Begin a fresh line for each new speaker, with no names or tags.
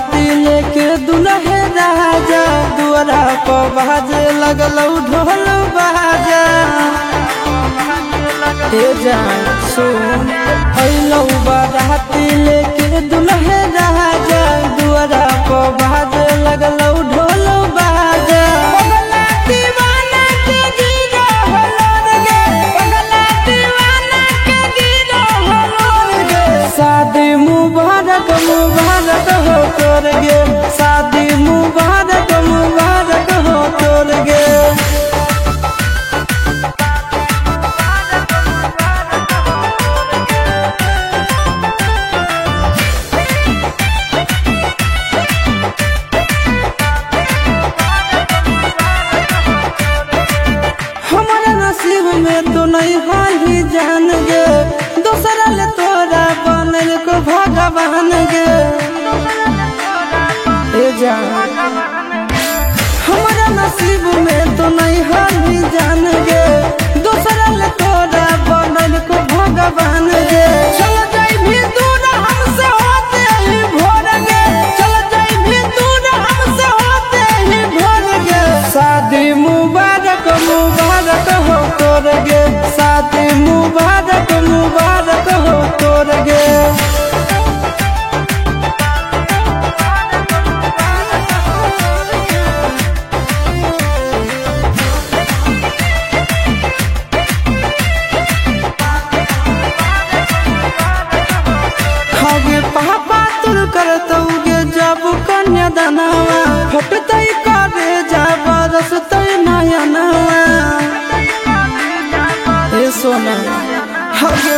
बाराती लेके दुल्हे राजा दुआरा पर बाजे लगलौ ढोल बाजा। ए जान सुन अइलौ बाराती लेके दुल्हे राजा दुआरा पर बाजे लगलौ ढोल बाजा। पगला दीवाना के गिरा हलोर गे, पगला दीवाना के गिरा हलोर गे। शादी मुबारक मुबारक हो तोर गे, शादी मुबारक मुबारक हो तोर गे। हमारा नसीब में तो नहीं हाली जान गे, दूसरा ले तोरा बनल को भगवान गे। ए जान हमारा नसीब में तो नहीं हाली जान गे, दूसरा ले तोरा बनल को भगवान गे। चल जाई भी दूर हमसे होते ही भोर गे, चल जाई भी दूर हमसे होते ही भोर गे। शादी मुबारक मुबारक हो तोर गे, शादी मुबारक मुबारक हो तोर गे। खागे पापा तुर करतौगे जब कन्यादानवा, फटतै करे जा बरसतै नयनवा। ए सोना खागे